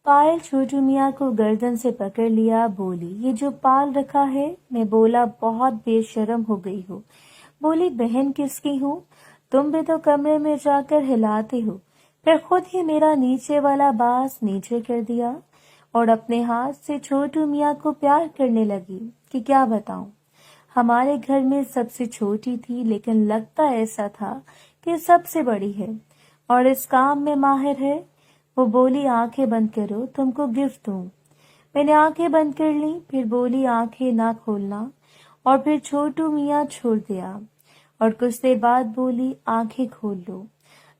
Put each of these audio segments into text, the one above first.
पायल छोटू मियाँ को गर्दन से पकड़ लिया, बोली, ये जो पाल रखा है? मैं बोला, बहुत बेशर्म हो गई हो। बोली, बहन किसकी हूँ? तुम भी तो कमरे में जाकर हिलाते हो। फिर खुद ही मेरा नीचे वाला बांस नीचे कर दिया और अपने हाथ से छोटू मियाँ को प्यार करने लगी कि क्या बताऊं। हमारे घर में सबसे छोटी थी, लेकिन लगता ऐसा था कि सबसे बड़ी है और इस काम में माहिर है। वो बोली, आंखें बंद करो, तुमको गिफ्ट दूं। मैंने आंखें बंद कर ली, फिर बोली, आंखें ना खोलना, और फिर छोटू मियाँ छोड़ दिया और कुछ देर बाद बोली, आंखें खोल लो।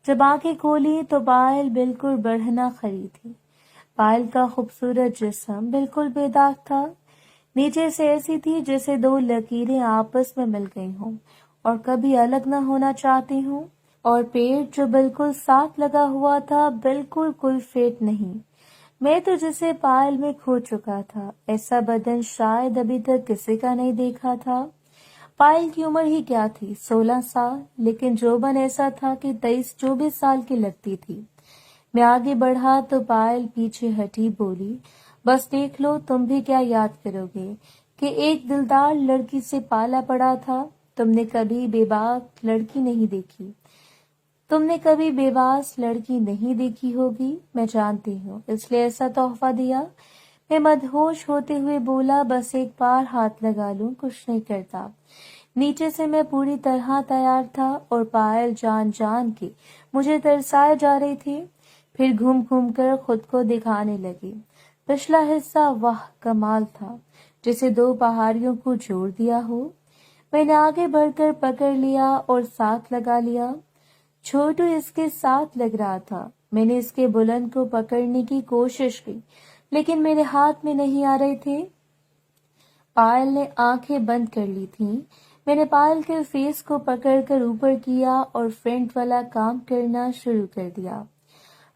जब आंखें खोली तो पायल बिल्कुल बढ़ना खड़ी थी। पायल का खूबसूरत जिस्म बिल्कुल बेदाग था। नीचे से ऐसी थी जैसे दो लकीरें आपस में मिल गई हों और कभी अलग न होना चाहती हों। और पेट जो बिल्कुल साथ लगा हुआ था, बिल्कुल कोई फेट नहीं। मैं तो जिसे पायल में खो चुका था, ऐसा बदन शायद अभी तक किसी का नहीं देखा था। पायल की उम्र ही क्या थी, 16 साल, लेकिन जोबन ऐसा था कि 23-24 साल की लगती थी। मैं आगे बढ़ा तो पायल पीछे हटी, बोली, बस देख लो, तुम भी क्या याद करोगे कि एक दिलदार लड़की से पाला पड़ा था। तुमने कभी बेबाक लड़की नहीं देखी, तुमने कभी बेवास लड़की नहीं देखी होगी, मैं जानती हूँ, इसलिए ऐसा तोहफा दिया। मैं मदहोश होते हुए बोला, बस एक बार हाथ लगा लूं, कुछ नहीं करता। नीचे से मैं पूरी तरह तैयार था और पायल जान जान के मुझे तरसाए जा रही थी। फिर घूम घूम कर खुद को दिखाने लगी। पिछला हिस्सा वाह कमाल था, जैसे दो पहाड़ियों को जोड़ दिया हो। मैंने आगे बढ़कर पकड़ लिया और साथ लगा लिया। छोटू इसके साथ लग रहा था। मैंने इसके बुलंद को पकड़ने की कोशिश की, लेकिन मेरे हाथ में नहीं आ रहे थे। पायल ने आंखें बंद कर ली थीं। मैंने पायल के फेस को पकड़कर ऊपर किया और फ्रंट वाला काम करना शुरू कर दिया।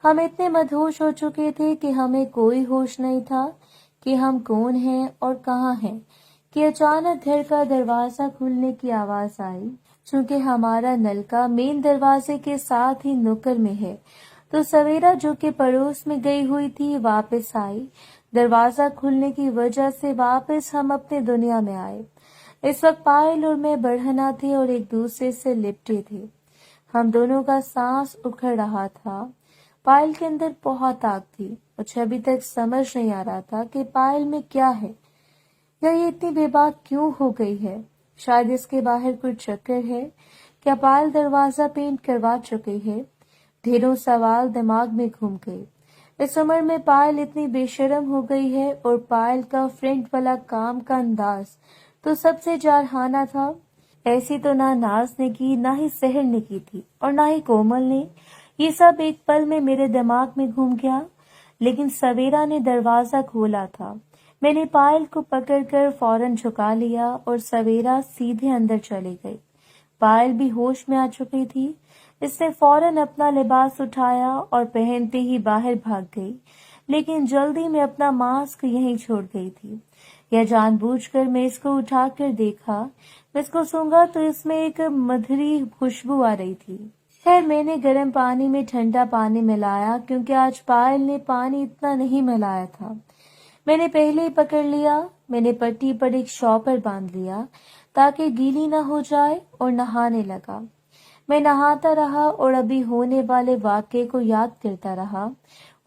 हम इतने मदहोश हो चुके थे कि हमें कोई होश नहीं था कि हम कौन हैं और कहाँ हैं, कि अचानक घर का दरवाजा खुलने की आवाज आई। चूंकि हमारा नलका मेन दरवाजे के साथ ही नुक्कड़ में है, तो सवेरा जो कि पड़ोस में गई हुई थी वापस आई। दरवाजा खुलने की वजह से वापस हम अपने दुनिया में आए। इस वक्त पायल और मैं बढ़ना थे और एक दूसरे से लिपटे थे। हम दोनों का सांस उखड़ रहा था। पायल के अंदर बहुत आग थी। मुझे अभी तक समझ नहीं आ रहा था कि पायल में क्या है या ये इतनी बेबाक क्यों हो गई है। शायद इसके बाहर कुछ चक्कर है। क्या पायल दरवाजा पेंट करवा चुकी है? ढेरों सवाल दिमाग में घूम गए। इस उम्र में पायल इतनी बेशर्म हो गई है और पायल का फ्रंट वाला काम का अंदाज तो सबसे जारहाना था। ऐसी तो ना नाज ने की, ना ही सहर ने की थी और ना ही कोमल ने। ये सब एक पल में मेरे दिमाग में घूम गया। लेकिन सवेरा ने दरवाजा खोला था। मैंने पायल को पकड़कर फौरन झुका लिया और सवेरा सीधे अंदर चली गई। पायल भी होश में आ चुकी थी। इसने फौरन अपना लिबास उठाया और पहनते ही बाहर भाग गई, लेकिन जल्दी में अपना मास्क यहीं छोड़ गई थी। यह जानबूझकर मैं इसको उठाकर देखा। मैं इसको सूंघा तो इसमें एक मधुरी खुशबू आ रही थी। खैर, मैंने गर्म पानी में ठंडा पानी मिलाया, क्योंकि आज पायल ने पानी इतना नहीं मिलाया था। मैंने पहले ही पकड़ लिया। मैंने पट्टी पर एक शॉपर बांध लिया ताकि गीली न हो जाए और नहाने लगा। मैं नहाता रहा और अभी होने वाले वाक़ये को याद करता रहा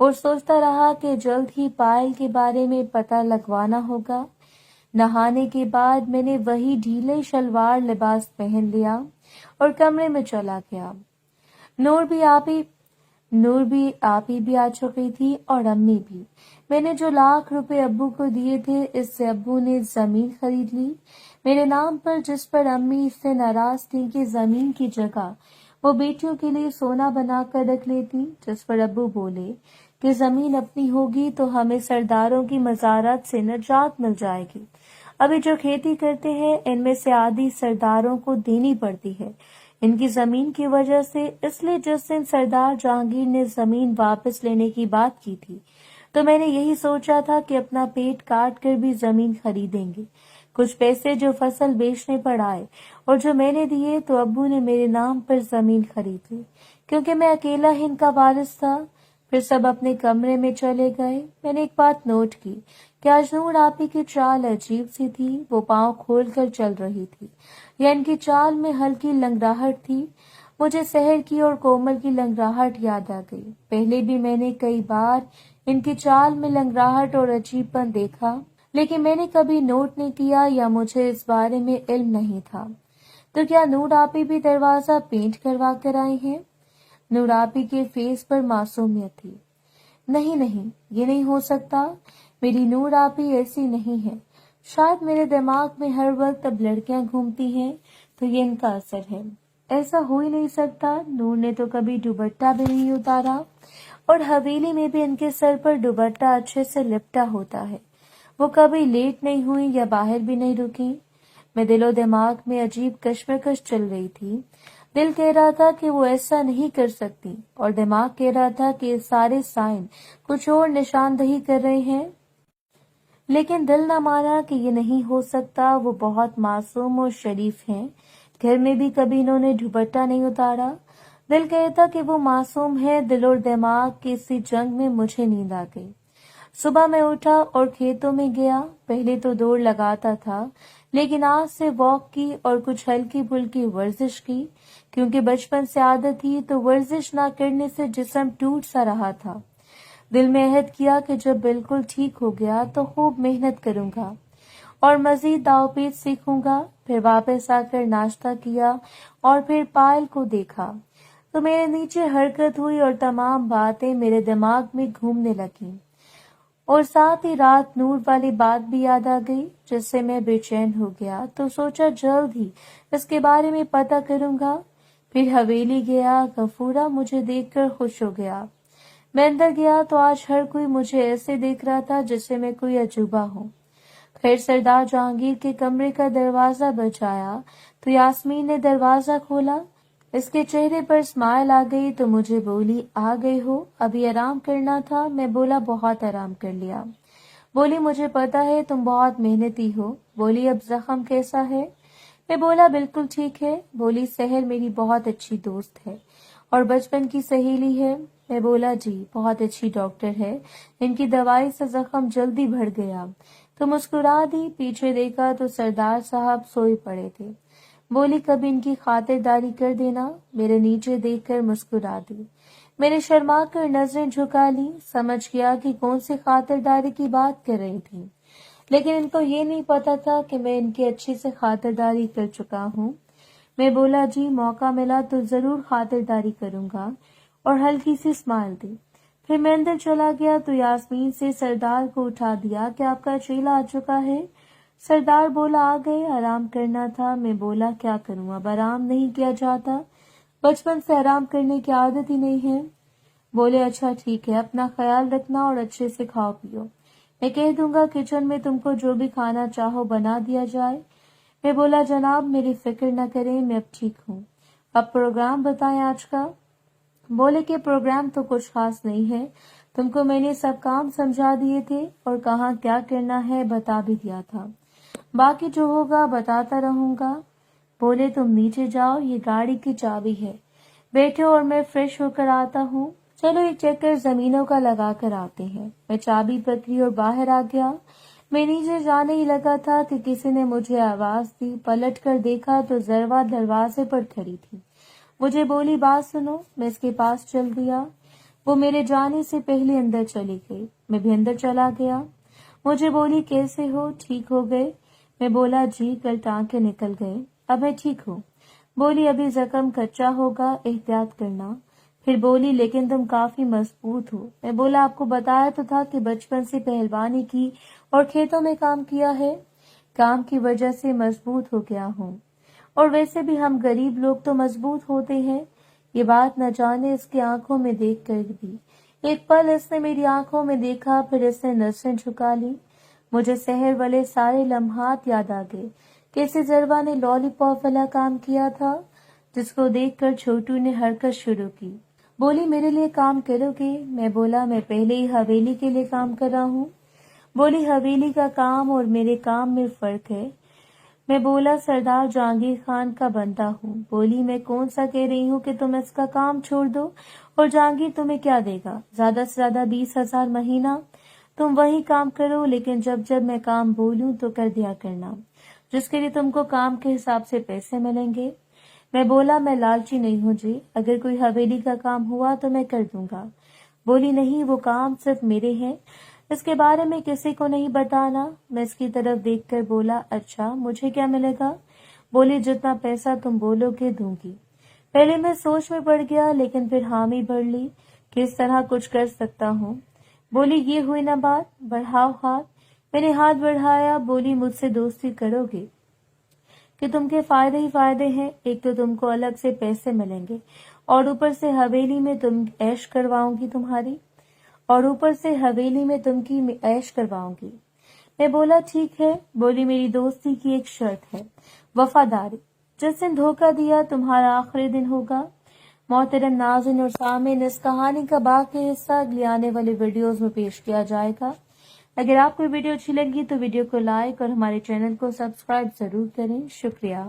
और सोचता रहा कि जल्द ही पायल के बारे में पता लगवाना होगा। नहाने के बाद मैंने वही ढीले शलवार लिबास पहन लिया और कमरे में चला गया। नूर भी आप ही भी आ चुकी थी और अम्मी भी। मैंने जो लाख रुपए अब्बू को दिए थे, इससे अब्बू ने जमीन खरीद ली मेरे नाम पर, जिस पर अम्मी इससे नाराज थी कि जमीन की जगह वो बेटियों के लिए सोना बनाकर रख लेती। जिस पर अब्बू बोले कि जमीन अपनी होगी तो हमें सरदारों की मजारत से निजात मिल जाएगी। अभी जो खेती करते हैं, इनमें से आधी सरदारों को देनी पड़ती है इनकी जमीन की वजह से। इसलिए जिस दिन सरदार जहांगीर ने जमीन वापस लेने की बात की थी, तो मैंने यही सोचा था कि अपना पेट काट कर भी जमीन खरीदेंगे। कुछ पैसे जो फसल बेचने पर आए और जो मैंने दिए, तो अब्बू ने मेरे नाम पर जमीन खरीद ली। क्योंकि मैं अकेला ही इनका वारिस था, फिर सब अपने कमरे में चले गए। मैंने एक बात नोट की कि आज नूर आपी की चाल अजीब सी थी। वो पाँव खोल कर चल रही थी, या इनकी चाल में हल्की लंगड़ाहट थी। मुझे शहर की और कोमल की लंगड़ाहट याद आ गई। पहले भी मैंने कई बार इनकी चाल में लंगड़ाहट और अजीबपन देखा, लेकिन मैंने कभी नोट नहीं किया या मुझे इस बारे में इल्म नहीं था। तो क्या नूर आपी भी दरवाजा पेंट करवा कर आई हैं? नूर आपी के फेस पर मासूमियत थी। नहीं नहीं, ये नहीं हो सकता। मेरी नूर आपी ऐसी नहीं है। शायद मेरे दिमाग में हर वक्त अब लड़कियां घूमती हैं, तो ये इनका असर है। ऐसा हो ही नहीं सकता। नूर ने तो कभी दुपट्टा भी नहीं उतारा, और हवेली में भी इनके सर पर दुपट्टा अच्छे से लिपटा होता है। वो कभी लेट नहीं हुई या बाहर भी नहीं रुकी। मैं दिलो दिमाग में अजीब कश्मकश चल रही थी। दिल कह रहा था कि वो ऐसा नहीं कर सकती, और दिमाग कह रहा था कि ये सारे साइन कुछ और निशानदही कर रहे हैं। लेकिन दिल न माना कि ये नहीं हो सकता। वो बहुत मासूम और शरीफ हैं। घर में भी कभी इन्होंने दुपट्टा नहीं उतारा। दिल कहता कि वो मासूम है। दिल और दिमाग की इसी जंग में मुझे नींद आ गई। सुबह मैं उठा और खेतों में गया। पहले तो दौड़ लगाता था, लेकिन आज से वॉक की और कुछ हल्की फुल्की वर्जिश की, क्योंकि बचपन से आदत थी। तो वर्जिश ना करने से जिस्म टूट सा रहा था। दिल में अहद किया कि जब बिल्कुल ठीक हो गया तो खूब मेहनत करूंगा और मजीद दावपेच सीखूंगा। फिर वापस आकर नाश्ता किया और फिर पायल को देखा तो मेरे नीचे हरकत हुई और तमाम बातें मेरे दिमाग में घूमने लगी। और साथ ही रात नूर वाली बात भी याद आ गई, जिससे मैं बेचैन हो गया। तो सोचा जल्द ही इसके बारे में पता करूंगा। फिर हवेली गया। गफूरा मुझे देखकर खुश हो गया। मैं अंदर गया तो आज हर कोई मुझे ऐसे देख रहा था जैसे मैं कोई अजूबा हूँ। फिर सरदार जहांगीर के कमरे का दरवाजा बजाया तो यास्मीन ने दरवाजा खोला। इसके चेहरे पर स्माइल आ गई तो मुझे बोली, आ गए हो? अभी आराम करना था। मैं बोला, बहुत आराम कर लिया। बोली, मुझे पता है तुम बहुत मेहनती हो। बोली, अब जख्म कैसा है? मैं बोला, बिल्कुल ठीक है। बोली, सहर मेरी बहुत अच्छी दोस्त है और बचपन की सहेली है। मैं बोला, जी, बहुत अच्छी डॉक्टर है। इनकी दवाई से जख्म जल्दी भर गया। तो मुस्कुरा दी। पीछे देखा तो सरदार साहब सोए पड़े थे। बोली, कभी इनकी खातिरदारी कर देना। मेरे नीचे देखकर मुस्कुरा दी। मैंने शर्मा कर नजरें झुका ली। समझ गया कि कौन सी खातिरदारी की बात कर रही थी, लेकिन इनको ये नहीं पता था कि मैं इनकी अच्छी से खातिरदारी कर चुका हूँ। मैं बोला, जी, मौका मिला तो जरूर खातिरदारी करूंगा, और हल्की सी स्माइल दी। फिर मैं अंदर चला गया तो यास्मीन से सरदार को उठा दिया कि आपका चेला आ चुका है। सरदार बोला, आ गए, आराम करना था। मैं बोला, क्या करूं, अब आराम नहीं किया जाता। बचपन से आराम करने की आदत ही नहीं है। बोले, अच्छा ठीक है, अपना ख्याल रखना और अच्छे से खाओ पियो। मैं कह दूंगा किचन में तुमको जो भी खाना चाहो बना दिया जाए। मैं बोला, जनाब, मेरी फिक्र न करें, मैं अब ठीक हूँ। अब प्रोग्राम बताएं आज का। बोले कि प्रोग्राम तो कुछ खास नहीं है। तुमको मैंने सब काम समझा दिए थे और कहाँ क्या करना है बता भी दिया था। बाकी जो होगा बताता रहूंगा। बोले, तुम नीचे जाओ, ये गाड़ी की चाबी है। बैठो और मैं फ्रेश होकर आता हूँ। चलो एक चक्कर जमीनों का लगा कर आते हैं। मैं चाबी पकड़ी और बाहर आ गया। मैं नीचे जाने ही लगा था कि किसी ने मुझे आवाज दी। पलट कर देखा तो जरवा दरवाजे पर खड़ी थी। मुझे बोली, बात सुनो। मैं इसके पास चल दिया। वो मेरे जाने से पहले अंदर चली गई। मैं भी अंदर चला गया। मुझे बोली, कैसे हो, ठीक हो गए? मैं बोला, जी, कल टांके निकल गए, अब मैं ठीक हूँ। बोली, अभी जख्म कच्चा होगा, एहतियात करना। फिर बोली, लेकिन तुम काफी मजबूत हो। मैं बोला, आपको बताया तो था कि बचपन से पहलवानी की और खेतों में काम किया है। काम की वजह से मजबूत हो गया हूँ, और वैसे भी हम गरीब लोग तो मजबूत होते हैं। ये बात न जाने इसकी आंखों में देख कर भी। एक पल इसने मेरी आंखों में देखा, फिर इसने नसें झुका ली। मुझे शहर वाले सारे लम्हात याद आ गए। कैसे जरवा ने लॉलीपॉप वाला काम किया था, जिसको देखकर छोटू ने हरकत शुरू की। बोली, मेरे लिए काम करोगे? मैं बोला, मैं पहले ही हवेली के लिए काम कर रहा हूँ। बोली, हवेली का काम और मेरे काम में फर्क है। میں بولا سردار جہانگیر خان کا بندہ ہوں. بولی میں کون سا کہہ رہی ہوں کہ تم اس کا کام چھوڑ دو اور جہانگیر تمہیں کیا دے گا؟ زیادہ سے زیادہ 20,000 مہینہ. تم وہی کام کرو لیکن جب میں کام بولوں تو کر دیا کرنا جس کے لیے تم کو کام کے حساب سے پیسے ملیں گے. میں بولا میں لالچی نہیں ہوں جی، اگر کوئی حویلی کا کام ہوا تو میں کر دوں گا. بولی نہیں، وہ کام صرف میرے ہیں، اس کے بارے میں کسی کو نہیں بتانا. میں اس کی طرف دیکھ کر بولا اچھا مجھے کیا ملے گا؟ بولی جتنا پیسہ تم بولو گے دوں گی. پہلے میں سوچ میں پڑ گیا لیکن پھر حامی بھر لی کہ اس طرح کچھ کر سکتا ہوں. بولی یہ ہوئی نہ بات، بڑھاؤ ہاتھ. میں نے ہاتھ بڑھایا. بولی مجھ سے دوستی کرو گے کہ تم کے فائدے ہی فائدے ہیں. ایک تو تم کو الگ سے پیسے ملیں گے اور اوپر سے حویلی میں تم عیش کرواؤں گی تمہاری عیش کرواؤں گی. میں بولا ٹھیک ہے. بولی میری دوستی کی ایک شرط ہے، وفاداری. جس دن دھوکہ دیا تمہارا آخری دن ہوگا. محترم ناظرین اور سامعین، اس کہانی کا باقی حصہ اگلی آنے والی ویڈیوز میں پیش کیا جائے گا. اگر آپ کو ویڈیو اچھی لگی تو ویڈیو کو لائک اور ہمارے چینل کو سبسکرائب ضرور کریں. شکریہ.